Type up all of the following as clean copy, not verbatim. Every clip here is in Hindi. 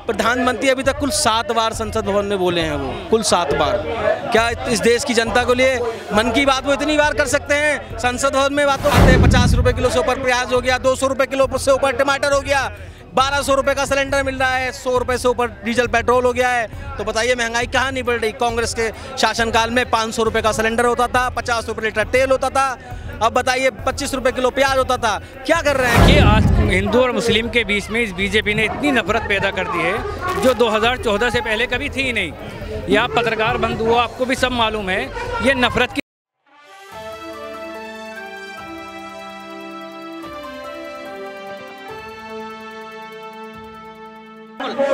प्रधानमंत्री अभी तक कुल 7 बार संसद भवन में बोले हैं, वो कुल 7 बार। क्या इस देश की जनता को लिए मन की बात वो इतनी बार कर सकते हैं? संसद भवन में बात तो करते हैं, 50 रुपए किलो से ऊपर प्याज हो गया, 200 रुपए किलो से ऊपर टमाटर हो गया, 1200 रुपए का सिलेंडर मिल रहा है, 100 रुपए से ऊपर डीजल पेट्रोल हो गया है। तो बताइए महंगाई कहाँ नहीं बढ़ रही? कांग्रेस के शासनकाल में 500 रुपए का सिलेंडर होता था, 50 रुपए लीटर तेल होता था, अब बताइए 25 रुपए किलो प्याज होता था। क्या कर रहे हैं? कि आज हिंदू और मुस्लिम के बीच में इस बीजेपी ने इतनी नफरत पैदा कर दी है जो 2014 से पहले कभी थी नहीं। ये आप पत्रकार बंधु हो, आपको भी सब मालूम है ये नफरत की।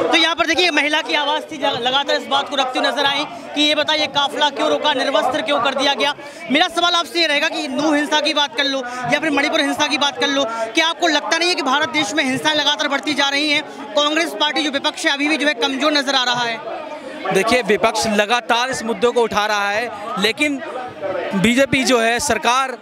तो यहाँ पर देखिए महिला की आवाज़ थी, लगातार इस बात को रखती हुई नजर आई कि ये बताइए काफिला क्यों रोका, निर्वस्त्र क्यों कर दिया गया। मेरा सवाल आपसे ये रहेगा कि नू हिंसा की बात कर लो या फिर मणिपुर हिंसा की बात कर लो, क्या आपको लगता नहीं है कि भारत देश में हिंसा लगातार बढ़ती जा रही है? कांग्रेस पार्टी जो विपक्ष है अभी भी जो है कमजोर नजर आ रहा है। देखिए विपक्ष लगातार इस मुद्दे को उठा रहा है, लेकिन बीजेपी जो है सरकार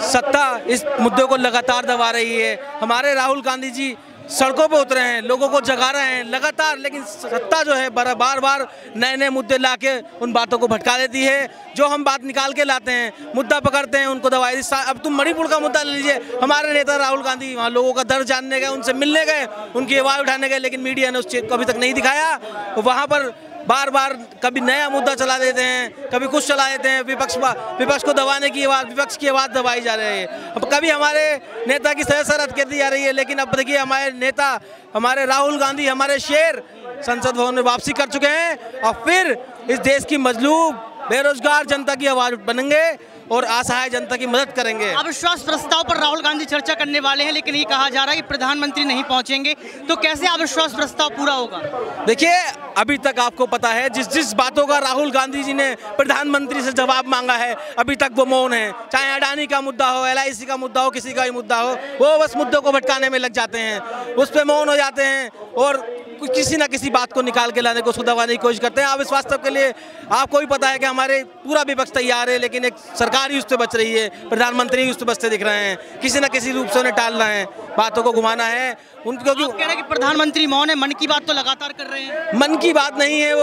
सत्ता इस मुद्दे को लगातार दबा रही है। हमारे राहुल गांधी जी सड़कों पे उतरे हैं, लोगों को जगा रहे हैं लगातार, लेकिन सत्ता जो है बार बार नए नए मुद्दे लाके उन बातों को भटका देती है। जो हम बात निकाल के लाते हैं, मुद्दा पकड़ते हैं, उनको दबाई। अब तुम मणिपुर का मुद्दा ले लीजिए, हमारे नेता राहुल गांधी वहाँ लोगों का दर्द जानने गए, उनसे मिलने गए, उनकी आवाज़ उठाने गए, लेकिन मीडिया ने उस चीज़ को अभी तक नहीं दिखाया। वहाँ पर बार बार कभी नया मुद्दा चला देते हैं, कभी कुछ चला देते हैं। विपक्ष को दबाने की आवाज़, विपक्ष की आवाज़ दबाई जा रही है। अब कभी हमारे नेता की सदस्यता रद्द कर दी जा रही है, लेकिन अब देखिए हमारे नेता, हमारे राहुल गांधी, हमारे शेर संसद भवन में वापसी कर चुके हैं और फिर इस देश की मजलूम बेरोजगार जनता की आवाज़ बनेंगे और असहाय जनता की मदद करेंगे। अविश्वास प्रस्ताव पर राहुल गांधी चर्चा करने वाले हैं, लेकिन ये कहा जा रहा है कि प्रधानमंत्री नहीं पहुंचेंगे, तो कैसे अविश्वास प्रस्ताव पूरा होगा? देखिए अभी तक आपको पता है जिस बातों का राहुल गांधी जी ने प्रधानमंत्री से जवाब मांगा है, अभी तक वो मौन है। चाहे अडानी का मुद्दा हो, LIC का मुद्दा हो, किसी का भी मुद्दा हो, वो बस मुद्दों को भटकाने में लग जाते हैं, उस पर मौन हो जाते हैं और किसी ना किसी बात को निकाल के लाने को, उसको दबाने की कोशिश करते हैं। अब इस वास्तव के लिए आपको भी पता है कि हमारे पूरा विपक्ष तैयार है, लेकिन एक सरकार ही उस पर बच रही है, प्रधानमंत्री ही उस पर बचते दिख रहे हैं। किसी ना किसी रूप से उन्हें टालना है, बातों को घुमाना है उनको, क्योंकि कह रहे हैं कि प्रधानमंत्री मौन है, मन की बात तो लगातार कर रहे हैं। मन की बात नहीं है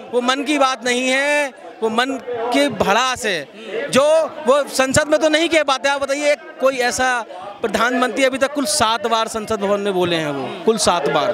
वो मन की बात नहीं है, वो मन की भड़ास है जो वो संसद में तो नहीं कह पाते। आप बताइए कोई ऐसा प्रधानमंत्री अभी तक कुल 7 बार संसद भवन में बोले हैं, वो कुल 7 बार।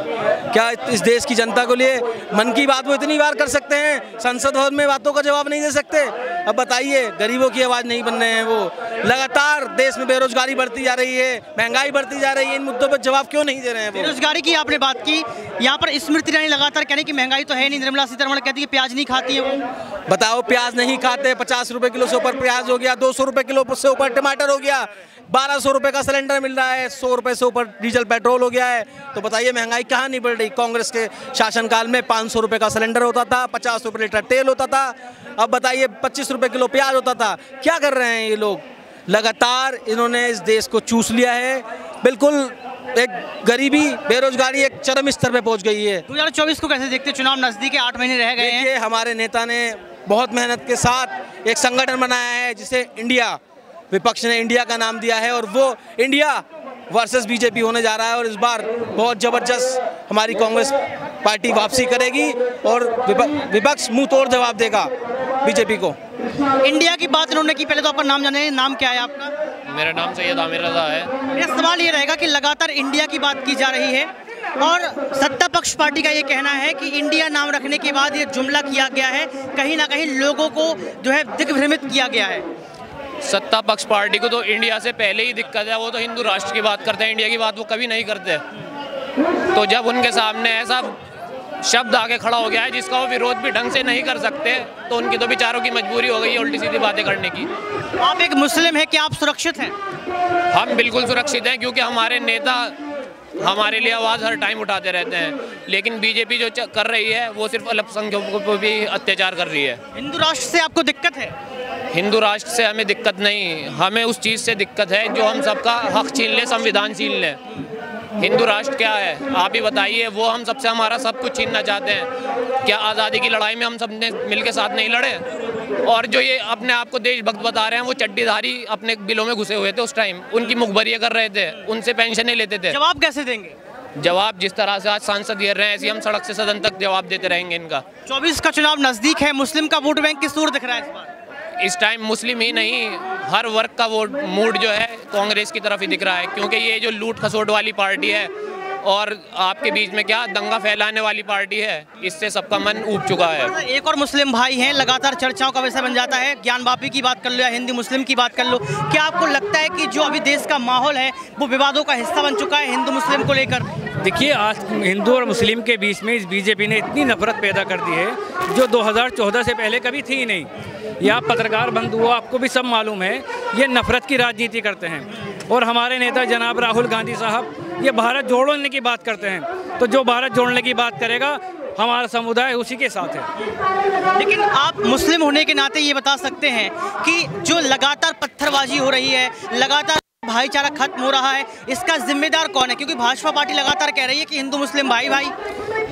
क्या इस देश की जनता को लिए मन की बात वो इतनी बार कर सकते हैं? संसद भवन में बातों का जवाब नहीं दे सकते? अब बताइए गरीबों की आवाज़ नहीं बन रहे हैं वो। लगातार देश में बेरोजगारी बढ़ती जा रही है, महंगाई बढ़ती जा रही है, इन मुद्दों पर जवाब क्यों नहीं दे रहे हैं? बेरोजगारी की आपने बात की, यहाँ पर स्मृति ईरानी लगातार कह रही कि महंगाई तो है नहीं, निर्मला सीतारमण कहती है प्याज नहीं खाती है वो। बताओ प्याज नहीं खाते, 50 रुपए किलो से ऊपर प्याज हो गया, 200 रुपए किलो से ऊपर टमाटर हो गया, 1200 रुपए का सिलेंडर मिल रहा है, 100 रुपए से ऊपर डीजल पेट्रोल हो गया है। तो बताइए महंगाई कहाँ नहीं बढ़ रही? कांग्रेस के शासनकाल में 500 रुपए का सिलेंडर होता था, 50 रुपए लीटर तेल होता था, अब बताइए 25 रुपए किलो प्याज होता था। क्या कर रहे हैं ये लोग? लगातार इन्होंने इस देश को चूस लिया है। बिल्कुल एक गरीबी, बेरोजगारी एक चरम स्तर पे पहुंच गई है। 2024 को कैसे देखते? चुनाव नजदीक है, 8 महीने रह गए हैं। हमारे नेता ने बहुत मेहनत के साथ एक संगठन बनाया है जिसे इंडिया, विपक्ष ने इंडिया का नाम दिया है, और वो इंडिया वर्सेस बीजेपी होने जा रहा है। और इस बार बहुत ज़बरदस्त हमारी कांग्रेस पार्टी वापसी करेगी और विपक्ष मुंह तोड़ जवाब देगा बीजेपी को। इंडिया की बात इन्होंने की, पहले तो आपका नाम जाने। नाम क्या है आपका? मेरा नाम सैयद आमिर रजा है। मेरा सवाल ये रहेगा कि लगातार इंडिया की बात की जा रही है और सत्ता पक्ष पार्टी का ये कहना है कि इंडिया नाम रखने के बाद ये जुमला किया गया है, कहीं ना कहीं लोगों को जो है दिग्भ्रमित किया गया है। सत्ता पक्ष पार्टी को तो इंडिया से पहले ही दिक्कत है, वो तो हिंदू राष्ट्र की बात करते हैं, इंडिया की बात वो कभी नहीं करते। तो जब उनके सामने ऐसा शब्द आके खड़ा हो गया है जिसका वो विरोध भी ढंग से नहीं कर सकते, तो उनकी तो बेचारों की मजबूरी हो गई है उल्टी सीधी बातें करने की। आप एक मुस्लिम हैं, क्या आप सुरक्षित हैं? हम बिल्कुल सुरक्षित हैं, क्योंकि हमारे नेता हमारे लिए आवाज़ हर टाइम उठाते रहते हैं। लेकिन बीजेपी जो कर रही है वो सिर्फ अल्पसंख्यकों पर भी अत्याचार कर रही है। हिंदू राष्ट्र से आपको दिक्कत है? हिंदू राष्ट्र से हमें दिक्कत नहीं, हमें उस चीज़ से दिक्कत है जो हम सबका हक छीन ले, संविधान छीन ले। हिंदू राष्ट्र क्या है आप ही बताइए? वो हम सबसे हमारा सब कुछ छीनना चाहते हैं। क्या आज़ादी की लड़ाई में हम सब ने मिल के साथ नहीं लड़े? और जो ये अपने आप को देशभक्त बता रहे हैं, वो चड्डीधारी अपने बिलों में घुसे हुए थे उस टाइम, उनकी मुखबरियाँ कर रहे थे, उनसे पेंशनें लेते थे। जवाब कैसे देंगे? जवाब जिस तरह से आज सांसद दे रहे हैं ऐसे हम सड़क से सदन तक जवाब देते रहेंगे इनका। 24 का चुनाव नजदीक है, मुस्लिम का वोट बैंक किस ओर दिख रहा है इस बार? इस टाइम मुस्लिम ही नहीं हर वर्ग का वोट मूड जो है कांग्रेस की तरफ ही दिख रहा है, क्योंकि ये जो लूट खसोट वाली पार्टी है और आपके बीच में क्या दंगा फैलाने वाली पार्टी है, इससे सबका मन ऊब चुका है। एक और मुस्लिम भाई हैं, लगातार चर्चाओं का विषय बन जाता है, ज्ञान वापी की बात कर लो या हिंदू मुस्लिम की बात कर लो, क्या आपको लगता है कि जो अभी देश का माहौल है वो विवादों का हिस्सा बन चुका है हिंदू मुस्लिम को लेकर? देखिए, आज हिंदू और मुस्लिम के बीच में इस बीजेपी ने इतनी नफरत पैदा कर दी है जो 2014 से पहले कभी थी ही नहीं। या पत्रकार बंद हुआ, आपको भी सब मालूम है, ये नफरत की राजनीति करते हैं। और हमारे नेता जनाब राहुल गांधी साहब ये भारत जोड़ने की बात करते हैं, तो जो भारत जोड़ने की बात करेगा हमारा समुदाय उसी के साथ है। लेकिन आप मुस्लिम होने के नाते ये बता सकते हैं कि जो लगातार पत्थरबाजी हो रही है, लगातार भाईचारा खत्म हो रहा है, इसका जिम्मेदार कौन है? क्योंकि भाजपा पार्टी लगातार कह रही है कि हिंदू मुस्लिम भाई भाई।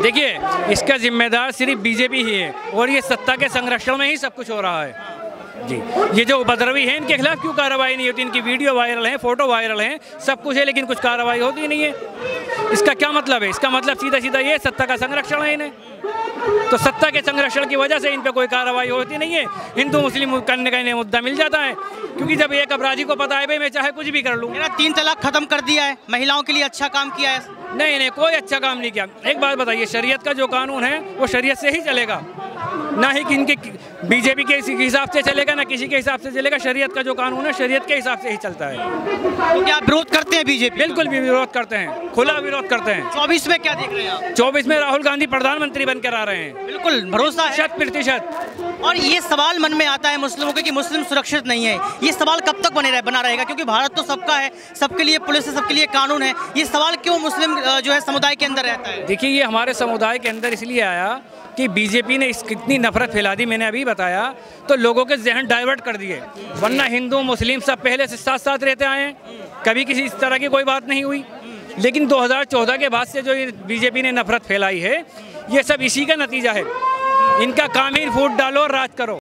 देखिए, इसका जिम्मेदार सिर्फ बीजेपी ही है और ये सत्ता के संरक्षण में ही सब कुछ हो रहा है जी। ये जो उपद्रवी हैं इनके खिलाफ क्यों कार्रवाई नहीं होती? इनकी वीडियो वायरल है, फोटो वायरल है, सब कुछ है, लेकिन कुछ कार्रवाई होती नहीं है। इसका क्या मतलब है? इसका मतलब सीधा सीधा ये सत्ता का संरक्षण है इन्हें, तो सत्ता के संरक्षण की वजह से इन पे कोई कार्रवाई होती नहीं है। हिंदू मुस्लिम करने का इन्हें मुद्दा मिल जाता है, क्योंकि जब एक अपराधी को पता है भाई मैं चाहे कुछ भी कर लूँ। मेरा 3 तलाक खत्म कर दिया है, महिलाओं के लिए अच्छा काम किया है। नहीं, कोई अच्छा काम नहीं किया। एक बात बताइए, शरीयत का जो कानून है वो शरीयत से ही चलेगा, ना ही कि इनके बीजेपी के हिसाब से चलेगा, ना किसी के हिसाब से चलेगा। शरीयत का जो कानून है शरीयत के हिसाब से ही चलता है। तो क्या आप विरोध करते हैं बीजेपी? बिल्कुल भी विरोध करते हैं, खुला विरोध करते हैं। 24 में क्या देख रहे हैं आप? 24 में राहुल गांधी प्रधानमंत्री बनकर आ रहे हैं, बिल्कुल भरोसा है 100%। और ये सवाल मन में आता है मुस्लिमों के कि मुस्लिम सुरक्षित नहीं है। ये सवाल कब तक बना रहेगा? क्योंकि भारत तो सबका है, सबके लिए पुलिस है, सबके लिए कानून है। ये सवाल क्यों मुस्लिम जो है समुदाय के अंदर रहता है? देखिए, ये हमारे समुदाय के अंदर इसलिए आया कि बीजेपी ने कितनी नफरत फैला दी, मैंने अभी बताया, तो लोगों के जहन डाइवर्ट कर दिए। वरना हिंदू मुस्लिम सब पहले से साथ साथ रहते आए हैं, कभी किसी इस तरह की कोई बात नहीं हुई। लेकिन 2014 के बाद से जो ये बीजेपी ने नफरत फैलाई है, ये सब इसी का नतीजा है। इनका काम ही फूट डालो और राज करो।